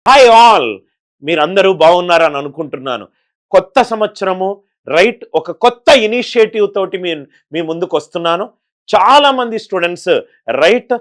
Hi all, మీరందరూ బాగున్నారని అనుకుంటున్నాను. కొత్త సంవత్సరము రైట్, ఒక కొత్త ఇనిషియేటివ్ తోటి మీ ముందుకు వస్తున్నాను. చాలా మంది స్టూడెంట్స్ రైట్,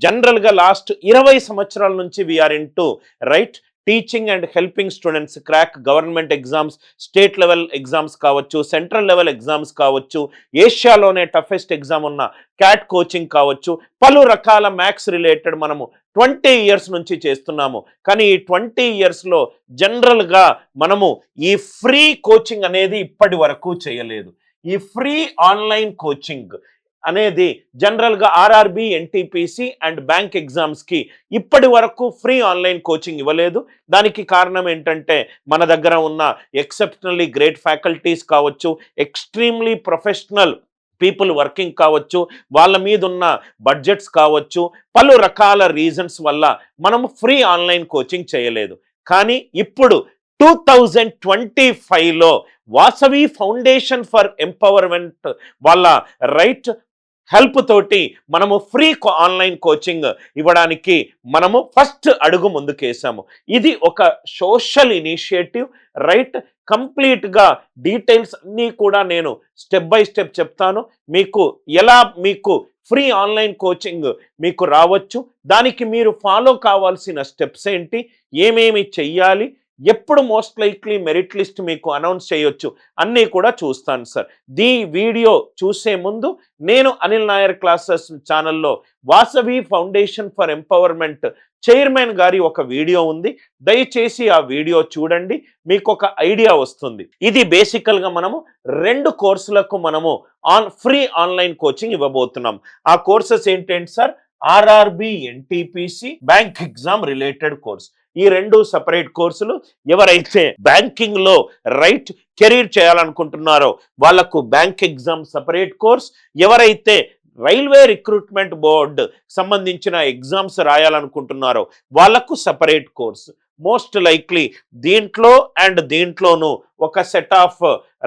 జనరల్గా లాస్ట్ 20 సంవత్సరాల నుంచి we're in to right teaching and helping students crack government exams, state level exams కావచ్చు, సెంట్రల్ లెవెల్ ఎగ్జామ్స్ కావచ్చు, ఏషియాలోనే టఫెస్ట్ ఎగ్జామ్ ఉన్న క్యాట్ కోచింగ్ కావచ్చు, పలు రకాల మ్యాథ్స్ రిలేటెడ్ మనము 20 ఇయర్స్ నుంచి చేస్తున్నాము. కానీ ఈ 20 ఇయర్స్లో జనరల్గా మనము ఈ ఫ్రీ కోచింగ్ అనేది ఇప్పటి వరకు చేయలేదు. ఈ ఫ్రీ ఆన్లైన్ కోచింగ్ అనేది జనరల్గా ఆర్ఆర్బి, ఎన్టీపీసీ అండ్ బ్యాంక్ ఎగ్జామ్స్కి ఇప్పటి వరకు ఫ్రీ ఆన్లైన్ కోచింగ్ ఇవ్వలేదు. దానికి కారణం ఏంటంటే మన దగ్గర ఉన్న ఎక్సెప్షనల్లీ గ్రేట్ ఫ్యాకల్టీస్ కావచ్చు, ఎక్స్ట్రీమ్లీ ప్రొఫెషనల్ పీపుల్ వర్కింగ్ కావచ్చు, వాళ్ళ మీద ఉన్న బడ్జెట్స్ కావచ్చు, పలు రకాల రీజన్స్ వల్ల మనము ఫ్రీ ఆన్లైన్ కోచింగ్ చేయలేదు. కానీ ఇప్పుడు 2025లో వాసవి ఫౌండేషన్ ఫర్ ఎంపవర్మెంట్ వాళ్ళ రైట్ హెల్ప్ తోటి మనము ఫ్రీ ఆన్లైన్ కోచింగ్ ఇవ్వడానికి మనము ఫస్ట్ అడుగు ముందుకేసాము. ఇది ఒక సోషల్ ఇనిషియేటివ్ రైట్. కంప్లీట్గా డీటెయిల్స్ అన్నీ కూడా నేను స్టెప్ బై స్టెప్ చెప్తాను. మీకు ఫ్రీ ఆన్లైన్ కోచింగ్ మీకు రావచ్చు, దానికి మీరు ఫాలో కావాల్సిన స్టెప్స్ ఏంటి, ఏమేమి చెయ్యాలి, ఎప్పుడు మోస్ట్ లైక్లీ మెరిట్ లిస్ట్ మీకు అనౌన్స్ చేయొచ్చు, అన్నీ కూడా చూస్తాను సార్. వీడియో చూసే ముందు నేను అనిల్ నాయర్ క్లాసెస్ ఛానల్లో Vasavi foundation for empowerment chairman గారి ఒక వీడియో ఉంది, దయచేసి ఆ వీడియో చూడండి, మీకు ఒక ఐడియా వస్తుంది. ఇది బేసికల్గా మనము 2 కోర్సులకు మనము ఫ్రీ ఆన్లైన్ కోచింగ్ ఇవ్వబోతున్నాం. ఆ కోర్సెస్ ఏంటంటే sir, RRB, NTPC, bank exam related course. ఈ 2 సపరేట్ కోర్సులు. ఎవరైతే బ్యాంకింగ్ లో రైట్ కెరీర్ చేయాలనుకుంటున్నారో వాళ్ళకు బ్యాంక్ ఎగ్జామ్ సపరేట్ కోర్స్, ఎవరైతే రైల్వే రిక్రూట్మెంట్ బోర్డు సంబంధించిన ఎగ్జామ్స్ రాయాలనుకుంటున్నారో వాళ్ళకు సపరేట్ కోర్స్. మోస్ట్ లైక్లీ దీంట్లో అండ్ దీంట్లోనూ ఒక set of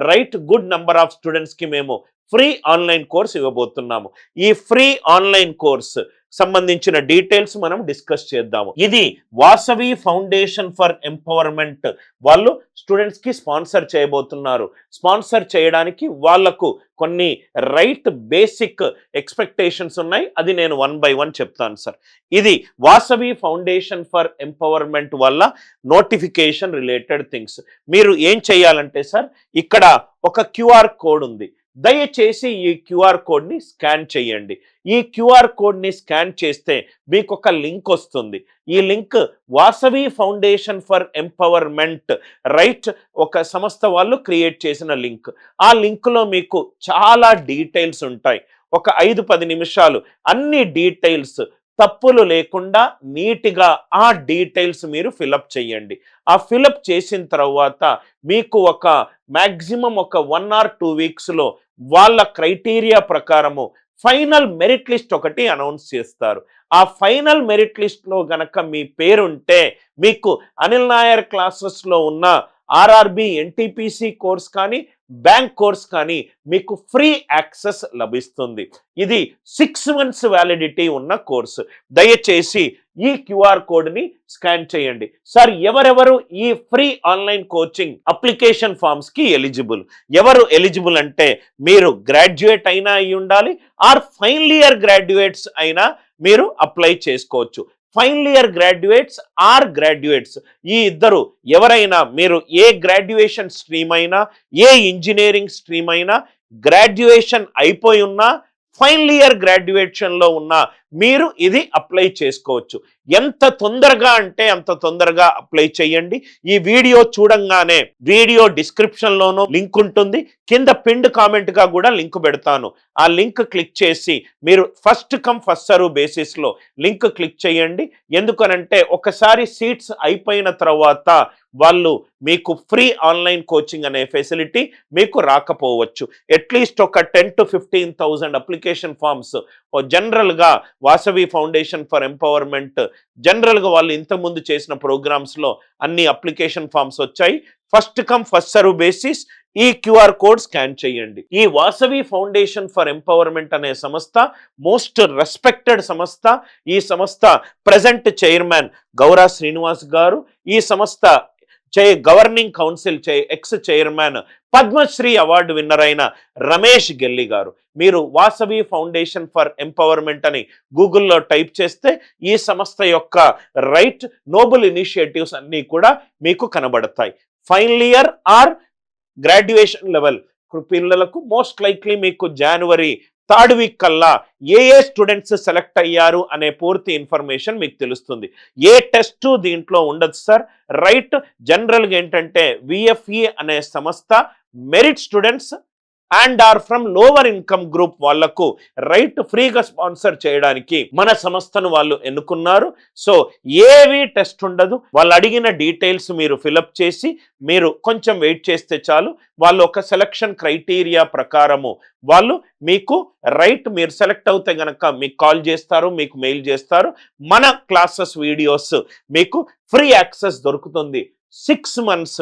right good number of స్టూడెంట్స్కి మేము ఫ్రీ ఆన్లైన్ కోర్స్ ఇవ్వబోతున్నాము. ఈ ఫ్రీ ఆన్లైన్ కోర్స్ సంబంధించిన డీటెయిల్స్ మనం డిస్కస్ చేద్దాము. ఇది వాసవి ఫౌండేషన్ ఫర్ ఎంపవర్మెంట్ వాళ్ళు స్టూడెంట్స్ కి స్పాన్సర్ చేయబోతున్నారు. స్పాన్సర్ చేయడానికి వాళ్లకు కొన్ని రైట్ బేసిక్ ఎక్స్పెక్టేషన్స్ ఉన్నాయి, అది నేను 1 by 1 చెప్తాను సార్. ఇది వాసవి ఫౌండేషన్ ఫర్ ఎంపవర్మెంట్ వల్ల నోటిఫికేషన్ రిలేటెడ్ థింగ్స్. మీరు ఏం చేయాలంటే సార్, ఇక్కడ ఒక క్యూఆర్ కోడ్ ఉంది, దయచేసి ఈ క్యూఆర్ కోడ్ని స్కాన్ చేయండి. ఈ క్యూఆర్ కోడ్ని స్కాన్ చేస్తే మీకు ఒక లింక్ వస్తుంది. ఈ link Vasavi foundation for empowerment right ఒక సంస్థ వాళ్ళు క్రియేట్ చేసిన లింక్. ఆ లింక్లో మీకు చాలా డీటెయిల్స్ ఉంటాయి. ఒక 5-10 నిమిషాలు అన్ని డీటెయిల్స్ తప్పులు లేకుండా నీట్గా ఆ డీటెయిల్స్ మీరు ఫిలప్ చేయండి. ఆ ఫిలప్ చేసిన తర్వాత మీకు ఒక మ్యాక్సిమం ఒక 1 or 2 వీక్స్లో వాళ్ళ క్రైటీరియా ప్రకారము ఫైనల్ మెరిట్ లిస్ట్ ఒకటి అనౌన్స్ చేస్తారు. ఆ ఫైనల్ మెరిట్ లిస్ట్లో గనక మీ పేరుంటే మీకు అనిల్ నాయర్ క్లాసెస్లో ఉన్న ఆర్ఆర్బి, ఎన్టీపీసీ కోర్స్ కానీ బ్యాంక్ కోర్స్ కానీ మీకు ఫ్రీ యాక్సెస్ లభిస్తుంది. ఇది 6 months వ్యాలిడిటీ ఉన్న కోర్సు. దయచేసి ఈ క్యూఆర్ కోడ్ని స్కాన్ చేయండి. సార్, ఎవరెవరు ఈ ఫ్రీ ఆన్లైన్ కోచింగ్ అప్లికేషన్ ఫామ్స్కి ఎలిజిబుల్? ఎవరు ఎలిజిబుల్ అంటే, మీరు గ్రాడ్యుయేట్ అయినా అయి ఉండాలి, ఆర్ ఫైనల్ ఇయర్ గ్రాడ్యుయేట్స్ అయినా మీరు అప్లై చేసుకోవచ్చు. Final year graduates or graduates ఈ ఇద్దరు ఎవరైనా, మీరు ఏ గ్రాడ్యుయేషన్ స్ట్రీమ్ అయినా, ఏ ఇంజనీరింగ్ స్ట్రీమ్ అయినా, గ్రాడ్యుయేషన్ అయిపోయి ఉన్నా, ఫైనల్ ఇయర్ గ్రాడ్యుయేషన్లో ఉన్న మీరు ఇది అప్లై చేసుకోవచ్చు. ఎంత తొందరగా అంటే అంత తొందరగా అప్లై చేయండి. ఈ వీడియో చూడంగానే వీడియో డిస్క్రిప్షన్లోనూ లింక్ ఉంటుంది, కింద పిన్డ్ కామెంట్గా కూడా లింక్ పెడతాను. ఆ లింక్ క్లిక్ చేసి మీరు ఫస్ట్ కమ్ ఫస్ట్ సర్వ్ బేసిస్లో లింక్ క్లిక్ చేయండి. ఎందుకనంటే ఒకసారి సీట్స్ అయిపోయిన తర్వాత వాళ్ళు మీకు ఫ్రీ ఆన్లైన్ కోచింగ్ అనే ఫెసిలిటీ మీకు రాకపోవచ్చు. అట్లీస్ట్ ఒక 10,000 to 15,000 అప్లికేషన్ ఫామ్స్ జనరల్గా వాసవి ఫౌండేషన్ ఫర్ ఎంపవర్మెంట్ జనరల్గా వాళ్ళు ఇంతకుముందు చేసిన ప్రోగ్రామ్స్లో అన్ని అప్లికేషన్ ఫామ్స్ వచ్చాయి. First come first serve basis ఈ QR కోడ్ స్కాన్ చేయండి. ఈ వాసవి ఫౌండేషన్ ఫర్ ఎంపవర్మెంట్ అనే సంస్థ మోస్ట్ రెస్పెక్టెడ్ సంస్థ. ఈ సంస్థ ప్రెజెంట్ చైర్మన్ గౌరా శ్రీనివాస్ గారు, ఈ సంస్థ governing council ex chairman Padmashri award winner అయిన రమేష్ గెల్లి గారు. మీరు వాసవి ఫౌండేషన్ ఫర్ ఎంపవర్మెంట్ అని గూగుల్లో టైప్ చేస్తే ఈ సంస్థ యొక్క రైట్ నోబుల్ ఇనిషియేటివ్స్ అన్నీ కూడా మీకు కనబడతాయి. Final year are graduation level పిల్లలకు మోస్ట్ లైక్లీ మీకు జనవరి 3rd వీక్ కల్లా ఏ స్టూడెంట్స్ సెలెక్ట్ అయ్యారు అనే పూర్తి ఇన్ఫర్మేషన్ మీకు తెలుస్తుంది. ఏ టెస్ట్ దీంట్లో ఉండదు సార్. రైట్, జనరల్గా ఏంటంటే VFE అనే సంస్థ merit students and or from lower income group వాళ్లకు రైట్ ఫ్రీగా స్పాన్సర్ చేయడానికి మన సంస్థను వాళ్ళు ఎన్నుకున్నారు. సో ఏవి టెస్ట్ ఉండదు. వాళ్ళు అడిగిన డీటెయిల్స్ మీరు ఫిలప్ చేసి మీరు కొంచెం వెయిట్ చేస్తే చాలు. వాళ్ళు ఒక సెలక్షన్ క్రైటీరియా ప్రకారము వాళ్ళు మీకు రైట్ మీరు సెలెక్ట్ అవుతే గనక మీకు కాల్ చేస్తారు, మీకు మెయిల్ చేస్తారు. మన క్లాసెస్ వీడియోస్ మీకు ఫ్రీ యాక్సెస్ దొరుకుతుంది. 6 months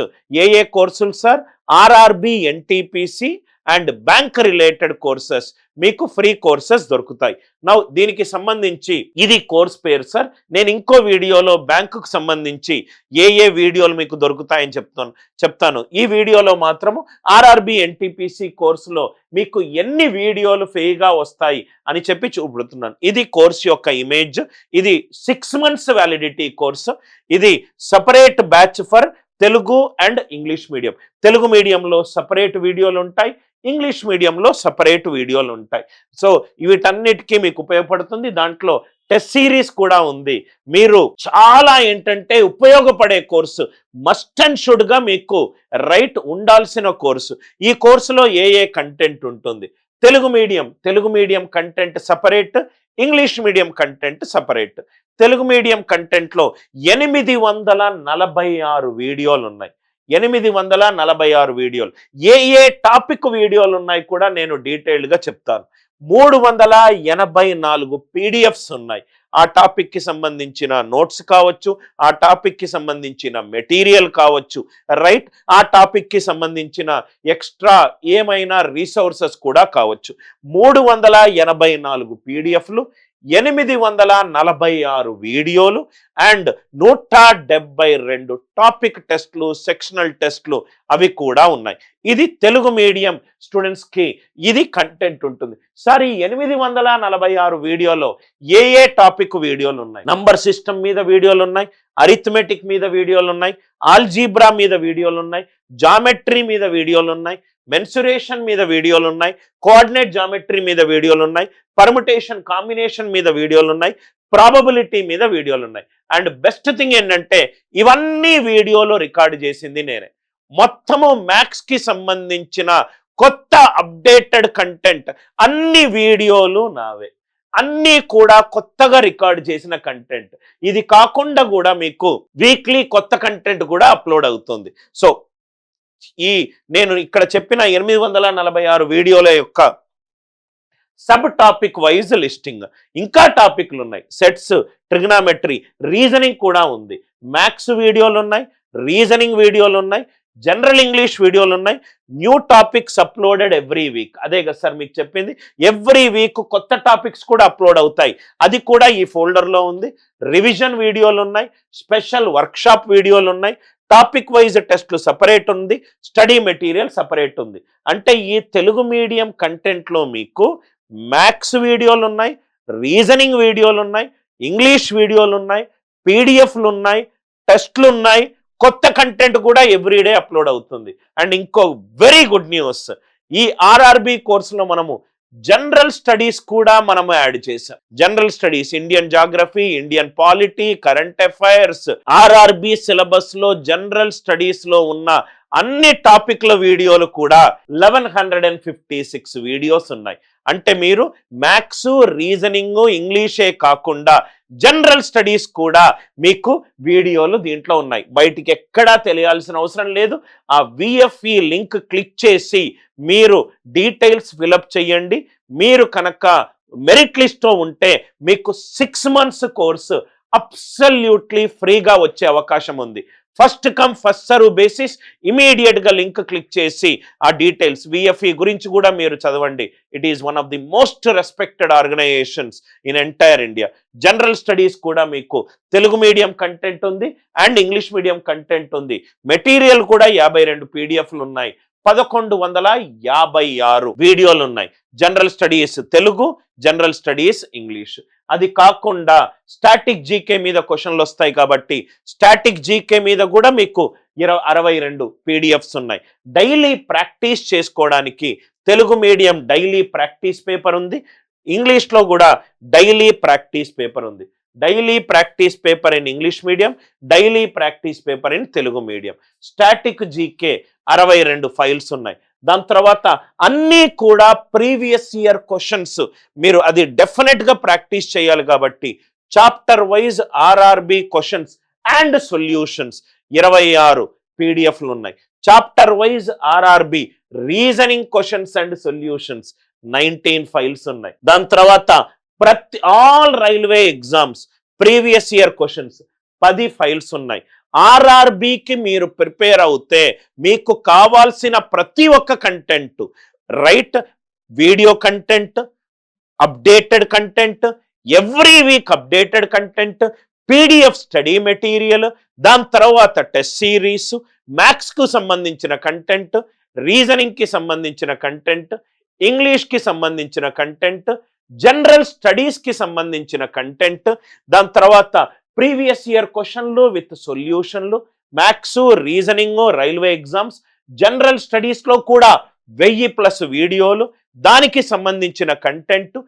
ఏ కోర్సులు sir? RRB NTPC and bank related courses మీకు ఫ్రీ కోర్సెస్ దొరుకుతాయి. నౌ దీనికి సంబంధించి ఇది కోర్స్ పేరు సార్. నేను ఇంకో వీడియోలో బ్యాంకుకు సంబంధించి ఏ వీడియోలు మీకు దొరుకుతాయని చెప్తాను. ఈ వీడియోలో మాత్రము RRB NTPC కోర్సులో మీకు ఎన్ని వీడియోలు ఫ్రీగా వస్తాయి అని చెప్పి చూపెడుతున్నాను. ఇది కోర్స్ యొక్క ఇమేజ్. ఇది 6 months వ్యాలిడిటీ కోర్సు. ఇది separate batch for Telugu and English medium. Telugu మీడియంలో సపరేట్ వీడియోలు ఉంటాయి, ఇంగ్లీష్ మీడియంలో సపరేట్ వీడియోలు ఉంటాయి. సో వీటన్నిటికీ మీకు ఉపయోగపడుతుంది. దాంట్లో టెస్ట్ సిరీస్ కూడా ఉంది. మీరు చాలా ఏంటంటే ఉపయోగపడే కోర్సు, మస్ట్ అండ్ షుడ్ గా మీకు రైట్ ఉండాల్సిన కోర్సు. ఈ కోర్సులో ఏ కంటెంట్ ఉంటుంది? Telugu medium content separate, English medium content separate. Telugu medium కంటెంట్లో 846 వీడియోలు ఉన్నాయి. 846 వీడియోలు. ఏ టాపిక్ వీడియోలు ఉన్నాయి కూడా నేను డీటెయిల్డ్గా చెప్తాను. 384 PDFs ఉన్నాయి. ఆ టాపిక్కి సంబంధించిన నోట్స్ కావచ్చు, ఆ టాపిక్కి సంబంధించిన మెటీరియల్ కావచ్చు, రైట్, ఆ టాపిక్కి సంబంధించిన ఎక్స్ట్రా ఏమైనా రీసోర్సెస్ కూడా కావచ్చు. 384 PDFలు, 846 వీడియోలు అండ్ 172 టాపిక్ టెస్ట్లు, సెక్షనల్ టెస్ట్లు అవి కూడా ఉన్నాయి. ఇది తెలుగు మీడియం స్టూడెంట్స్కి ఇది కంటెంట్ ఉంటుంది. సార్, ఈ 846 వీడియోలో ఏ టాపిక్ వీడియోలు ఉన్నాయి? నంబర్ సిస్టమ్ మీద వీడియోలు ఉన్నాయి, అరిథమెటిక్ మీద వీడియోలు ఉన్నాయి, ఆల్జీబ్రా మీద వీడియోలు ఉన్నాయి, జామెట్రీ మీద వీడియోలు ఉన్నాయి, మెన్సురేషన్ మీద వీడియోలు ఉన్నాయి, కోఆర్డినేట్ జామెట్రీ మీద వీడియోలు ఉన్నాయి, పర్ముటేషన్ కాంబినేషన్ మీద వీడియోలు ఉన్నాయి, ప్రాబబిలిటీ మీద వీడియోలు ఉన్నాయి. అండ్ బెస్ట్ థింగ్ ఏంటంటే ఇవన్నీ వీడియోలో రికార్డు చేసింది నేనే. మొత్తము మ్యాథ్స్ కి సంబంధించిన కొత్త అప్డేటెడ్ కంటెంట్ అన్ని వీడియోలు నావే, అన్నీ కూడా కొత్తగా రికార్డు చేసిన కంటెంట్. ఇది కాకుండా కూడా మీకు వీక్లీ కొత్త కంటెంట్ కూడా అప్లోడ్ అవుతుంది. సో నేను ఇక్కడ చెప్పిన 846 వీడియోల యొక్క సబ్ టాపిక్ వైజ్ లిస్టింగ్. ఇంకా టాపిక్లు ఉన్నాయి. సెట్స్, ట్రిగ్నామెట్రీ, రీజనింగ్ కూడా ఉంది. మ్యాథ్స్ వీడియోలు ఉన్నాయి, రీజనింగ్ వీడియోలు ఉన్నాయి, జనరల్ ఇంగ్లీష్ వీడియోలు ఉన్నాయి. New topics uploaded every week. అదే కదా సార్ మీకు చెప్పింది. ఎవ్రీ వీక్ కొత్త టాపిక్స్ కూడా అప్లోడ్ అవుతాయి. అది కూడా ఈ ఫోల్డర్లో ఉంది. రివిజన్ వీడియోలు ఉన్నాయి, స్పెషల్ వర్క్షాప్ వీడియోలు ఉన్నాయి, టాపిక్ వైజ్ టెస్ట్లు సపరేట్ ఉంది, స్టడీ మెటీరియల్ సపరేట్ ఉంది. అంటే ఈ తెలుగు మీడియం కంటెంట్లో మీకు మ్యాథ్స్ వీడియోలు ఉన్నాయి, రీజనింగ్ వీడియోలు ఉన్నాయి, ఇంగ్లీష్ వీడియోలు ఉన్నాయి, పీడిఎఫ్లు ఉన్నాయి, టెస్ట్లు ఉన్నాయి, కొత్త కంటెంట్ కూడా ఎవ్రీడే అప్లోడ్ అవుతుంది. అండ్ ఇంకో వెరీ గుడ్ న్యూస్, ఈ ఆర్ఆర్బి కోర్సులో మనము జనరల్ స్టడీస్ కూడా మనము యాడ్ చేసాం. General studies, Indian geography, Indian polity, current affairs, RRB syllabus లో జనరల్ స్టడీస్ లో ఉన్న అన్ని టాపిక్ల వీడియోలు కూడా 1156 వీడియోస్ ఉన్నాయి. అంటే మీరు మ్యాథ్స్, రీజనింగ్, ఇంగ్లీషే కాకుండా జనరల్ స్టడీస్ కూడా మీకు వీడియోలు దీంట్లో ఉన్నాయి. బయటికి ఎక్కడా తెలియాల్సిన అవసరం లేదు. ఆ VFE లింక్ క్లిక్ చేసి మీరు డీటెయిల్స్ ఫిలప్ చేయండి. మీరు కనుక మెరిట్ లిస్ట్లో ఉంటే మీకు 6 months కోర్సు అబ్సల్యూట్లీ ఫ్రీగా వచ్చే అవకాశం ఉంది. First come first serve basis. ఇమీడియట్గా లింక్ క్లిక్ చేసి ఆ డీటెయిల్స్ విఎఫ్ఈ గురించి కూడా మీరు చదవండి. It is one of the most respected organisations in entire India. General studies కూడా మీకు తెలుగు మీడియం కంటెంట్ ఉంది అండ్ ఇంగ్లీష్ మీడియం కంటెంట్ ఉంది. మెటీరియల్ కూడా 52 పీడిఎఫ్లు ఉన్నాయి. 1156 వీడియోలు ఉన్నాయి. General studies Telugu, general studies English. అది కాకుండా స్టాటిక్ జీకే మీద క్వశ్చన్లు వస్తాయి కాబట్టి స్టాటిక్ జీకే మీద కూడా మీకు 62 పీడిఎఫ్స్ ఉన్నాయి. డైలీ ప్రాక్టీస్ చేసుకోవడానికి Telugu medium daily practice paper ఉంది. ఇంగ్లీష్లో కూడా డైలీ ప్రాక్టీస్ పేపర్ ఉంది. Daily practice paper in English medium, daily practice paper in Telugu medium. Static GK 62 files ఉన్నాయి. దాని తర్వాత అన్నీ కూడా ప్రీవియస్ ఇయర్ క్వశ్చన్స్. మీరు అది డెఫినెట్గా ప్రాక్టీస్ చేయాలి కాబట్టి chapter wise RRB questions and solutions 26 పీడిఎఫ్లు ఉన్నాయి. Chapter wise RRB reasoning questions and solutions 19 files ఉన్నాయి. దాని తర్వాత all railway exams previous year questions 10 files ఉన్నాయి. ఆర్ఆర్బికి మీరు ప్రిపేర్ అవుతే మీకు కావాల్సిన ప్రతి ఒక్క content, right, video content, updated content, every week updated content, PDF study material, దాని తర్వాత టెస్ట్ సిరీస్, మ్యాథ్స్కు సంబంధించిన కంటెంట్, రీజనింగ్కి సంబంధించిన కంటెంట్, ఇంగ్లీష్కి సంబంధించిన కంటెంట్, జనరల్ స్టడీస్కి సంబంధించిన కంటెంట్, దాని తర్వాత ప్రీవియస్ ఇయర్ క్వశ్చన్లు విత్ సొల్యూషన్లు, maths, reasoning, railway exams, general స్టడీస్లో కూడా 1000+ వీడియోలు, దానికి సంబంధించిన కంటెంట్,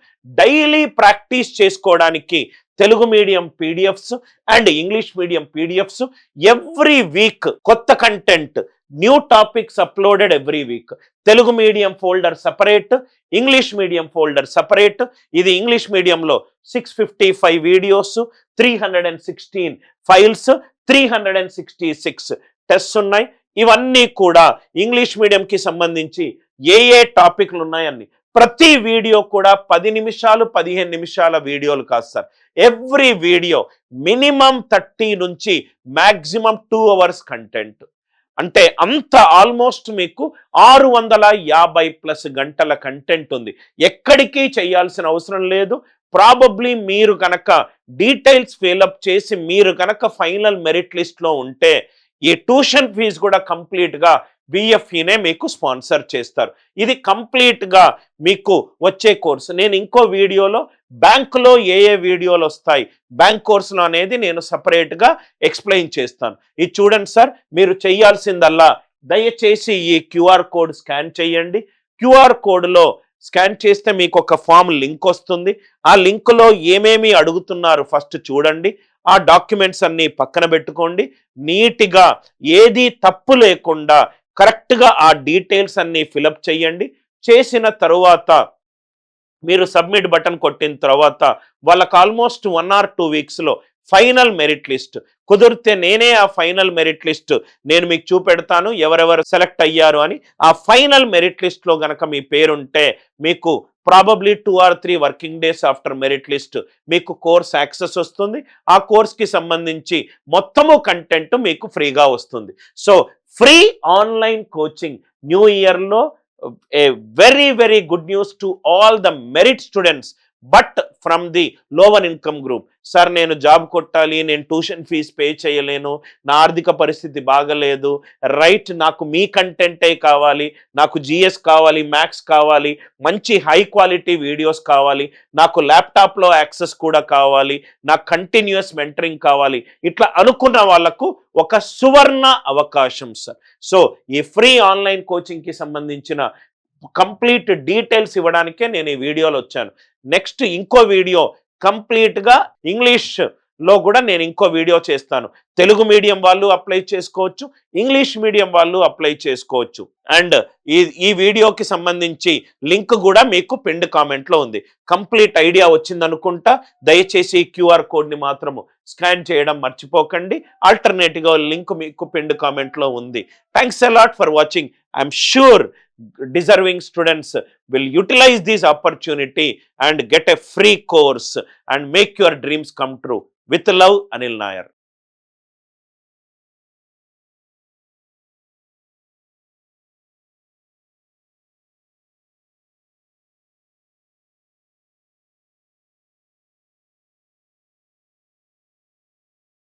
డైలీ ప్రాక్టీస్ చేసుకోవడానికి Telugu medium PDFs and English medium PDFs. Every week కొత్త content, new topics uploaded every week. Telugu medium folder separate, English medium folder separate. ఇది ఇంగ్లీష్ మీడియంలో 655 వీడియోస్, 316 ఫైల్స్, 366 టెస్ట్స్ ఉన్నాయి. ఇవన్నీ కూడా ఇంగ్లీష్ మీడియంకి సంబంధించి ఏ టాపిక్లు ఉన్నాయని ప్రతి వీడియో కూడా 10 నిమిషాలు 15 నిమిషాల వీడియోలు కాదు సార్. ఎవ్రీ వీడియో మినిమం 30 నుంచి మ్యాక్సిమం 2 hours కంటెంట్. అంటే అంత ఆల్మోస్ట్ మీకు 650+ గంటల కంటెంట్ ఉంది. ఎక్కడికి చేయాల్సిన అవసరం లేదు. ప్రాబబ్లీ మీరు కనుక డీటెయిల్స్ ఫిలప్ చేసి మీరు కనుక ఫైనల్ మెరిట్ లిస్ట్లో ఉంటే ఈ ట్యూషన్ ఫీజు కూడా కంప్లీట్గా బిఎఫ్ఈనే మీకు స్పాన్సర్ చేస్తారు. ఇది కంప్లీట్గా మీకు వచ్చే కోర్సు. నేను ఇంకో వీడియోలో బ్యాంకులో ఏ వీడియోలు వస్తాయి బ్యాంక్ కోర్సులో అనేది నేను సపరేట్గా ఎక్స్ప్లెయిన్ చేస్తాను. ఇది చూడండి సార్, మీరు చేయాల్సిందల్లా దయచేసి ఈ క్యూఆర్ కోడ్ స్కాన్ చేయండి. క్యూఆర్ కోడ్లో స్కాన్ చేస్తే మీకు ఒక ఫామ్ లింక్ వస్తుంది. ఆ లింక్లో ఏమేమి అడుగుతున్నారు ఫస్ట్ చూడండి. ఆ డాక్యుమెంట్స్ అన్నీ పక్కన పెట్టుకోండి. నీట్గా ఏది తప్పు లేకుండా కరెక్ట్గా ఆ డీటెయిల్స్ అన్నీ ఫిలప్ చేయండి. చేసిన తరువాత మీరు సబ్మిట్ బటన్ కొట్టిన తర్వాత వాళ్ళకి ఆల్మోస్ట్ 1 or 2 వీక్స్లో ఫైనల్ మెరిట్ లిస్ట్ కుదిరితే నేనే ఆ ఫైనల్ మెరిట్ లిస్ట్ నేను మీకు చూపెడతాను ఎవరెవరు సెలెక్ట్ అయ్యారు అని. ఆ ఫైనల్ మెరిట్ లిస్ట్లో గనక మీ పేరుంటే మీకు probably 2 or 3 working days after merit list మీకు కోర్స్ యాక్సెస్ వస్తుంది. ఆ కోర్స్కి సంబంధించి మొత్తము కంటెంట్ మీకు ఫ్రీగా వస్తుంది. So free online coaching new ఇయర్లో a very good news to all the merit students but from the lower income group. Sir నేను జాబ్ కొట్టాలి, నేను ట్యూషన్ ఫీజు పే చేయలేను, నా ఆర్థిక పరిస్థితి బాగలేదు, రైట్, నాకు మీ కంటెంటే కావాలి, నాకు జిఎస్ కావాలి, మ్యాథ్స్ కావాలి, మంచి హై క్వాలిటీ వీడియోస్ కావాలి, నాకు ల్యాప్టాప్లో యాక్సెస్ కూడా కావాలి, నాకు కంటిన్యూస్ మెంటరింగ్ కావాలి, ఇట్లా అనుకున్న వాళ్ళకు ఒక సువర్ణ అవకాశం సార్. సో ఈ ఫ్రీ ఆన్లైన్ కోచింగ్కి సంబంధించిన కంప్లీట్ డీటెయిల్స్ ఇవ్వడానికే నేను ఈ వీడియోలో వచ్చాను. నెక్స్ట్ ఇంకో వీడియో కంప్లీట్గా ఇంగ్లీష్లో కూడా నేను ఇంకో వీడియో చేస్తాను. తెలుగు మీడియం వాళ్ళు అప్లై చేసుకోవచ్చు, ఇంగ్లీష్ మీడియం వాళ్ళు అప్లై చేసుకోవచ్చు. అండ్ ఈ వీడియోకి సంబంధించి లింక్ కూడా మీకు పిన్డ్ కామెంట్లో ఉంది. కంప్లీట్ ఐడియా వచ్చిందనుకుంటా. దయచేసి క్యూఆర్ కోడ్ని మాత్రము స్కాన్ చేయడం మర్చిపోకండి. ఆల్టర్నేటివ్గా లింక్ మీకు పిన్డ్ కామెంట్లో ఉంది. Thanks a lot for watching. I'm sure deserving students will utilize this opportunity and get a free course and make your dreams come true. With love, Anil Nair.